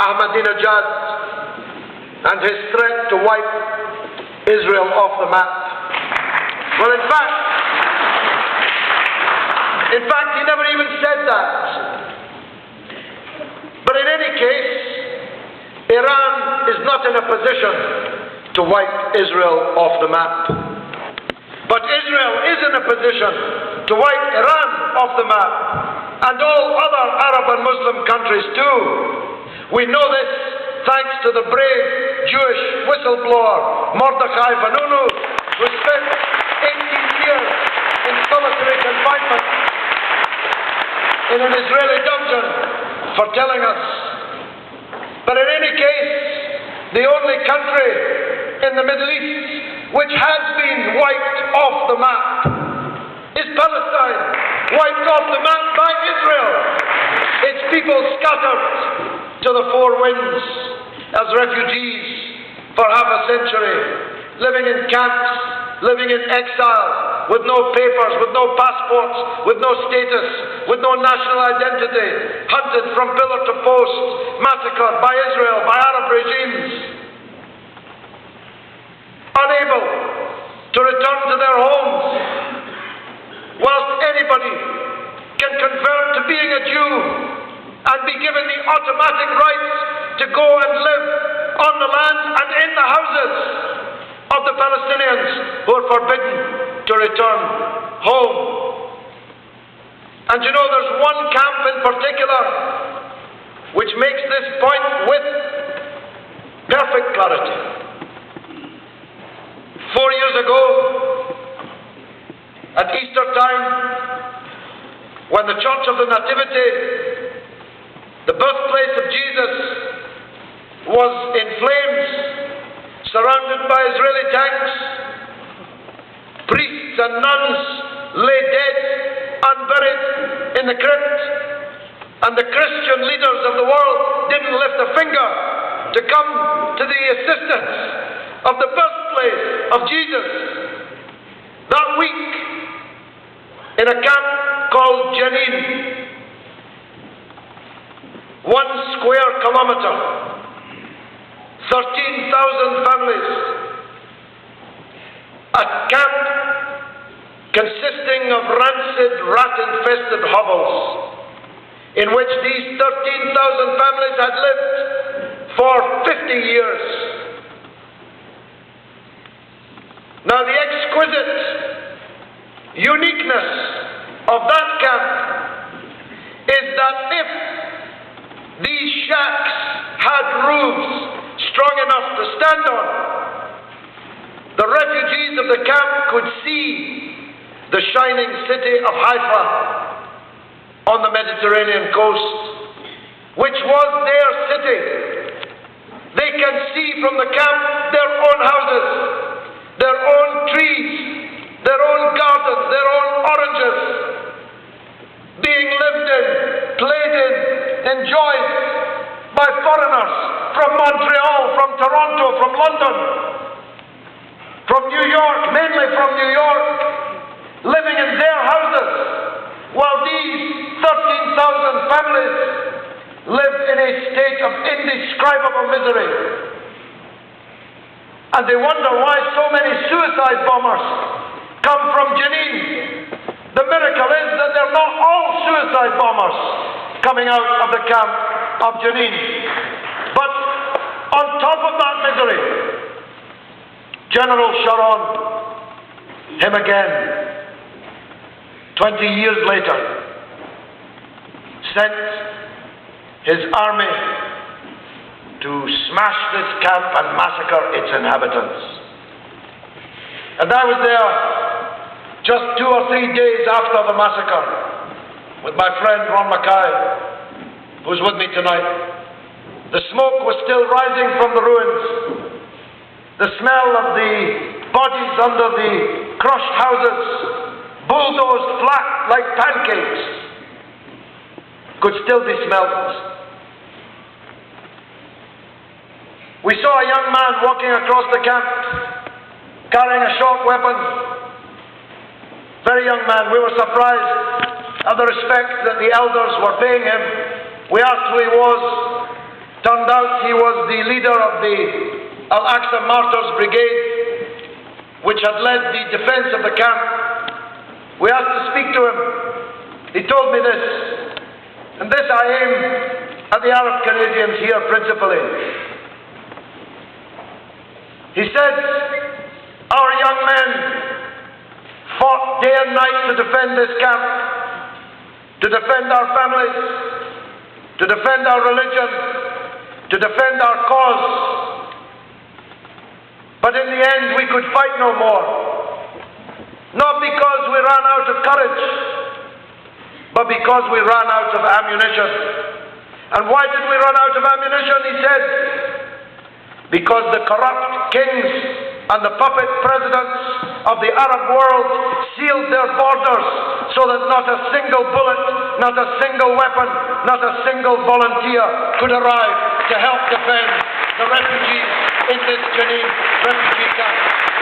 Ahmadinejad and his threat to wipe Israel off the map. Well, in fact, he never even said that. But in any case, Iran is not in a position to wipe Israel off the map. But Israel is in a position to wipe Iran off the map, and all other Arab and Muslim countries too. We know this thanks to the brave Jewish whistleblower Mordechai Vanunu, who spent 18 years in solitary confinement in an Israeli dungeon for telling us. But in any case, the only country in the Middle East which has been wiped off the map is Palestine, wiped off the map by Israel. Its people scattered to the four winds as refugees for half a century, living in camps, living in exile, with no papers, with no passports, with no status, with no national identity, hunted from pillar to post, massacred by Israel, by Arab regimes, unable to return to their homes, whilst anybody can convert to being a Jew and be given the automatic right to go and live on the land and in the houses of the Palestinians who are forbidden to return home. And you know, there's one camp in particular which makes this point with perfect clarity. 4 years ago, at Easter time, when the Church of the Nativity, the birthplace of Jesus, was in flames, surrounded by Israeli tanks, priests and nuns lay dead, unburied in the crypt, and the Christian leaders of the world didn't lift a finger to come to the assistance of the birthplace of Jesus. That week, in a camp called Jenin, 1 square kilometer, 13,000 families, a camp consisting of rancid, rat-infested hovels, in which these 13,000 families had lived for 50 years. Now, the exquisite uniqueness of that camp is that if these shacks had roofs strong enough to stand on, the refugees of the camp could see the shining city of Haifa on the Mediterranean coast, which was their city. They can see from the camp their own houses, their own trees, their own gardens, their own oranges, being lived in, played in, enjoyed by foreigners from Montreal, from Toronto, from London, from New York, mainly from New York, living in their houses, while these 13,000 families live in a state of indescribable misery. And they wonder why so many suicide bombers come from Jenin. The miracle is that they're not all suicide bombers coming out of the camp of Jenin. But on top of that misery, General Sharon, him again, 20 years later, sent his army to smash this camp and massacre its inhabitants. And I was there just 2 or 3 days after the massacre with my friend Ron Mackay, who's with me tonight. The smoke was still rising from the ruins. The smell of the bodies under the crushed houses, bulldozed flat like pancakes, could still be smelt. We saw a young man walking across the camp, carrying a short weapon. Very young man. We were surprised at the respect that the elders were paying him. We asked who he was. Turned out the leader of the Al-Aqsa Martyrs Brigade, which had led the defense of the camp. We asked to speak to him. He told me this, and this I aim at the Arab Canadians here principally. He said, our young men fought day and night to defend this camp, to defend our families, to defend our religion, to defend our cause. But in the end we could fight no more. Not because we ran out of courage, but because we ran out of ammunition. And why did we run out of ammunition? He said, because the corrupt kings and the puppet presidents of the Arab world sealed their borders so that not a single bullet, not a single weapon, not a single volunteer could arrive to help defend the refugees in this Jenin refugee camp.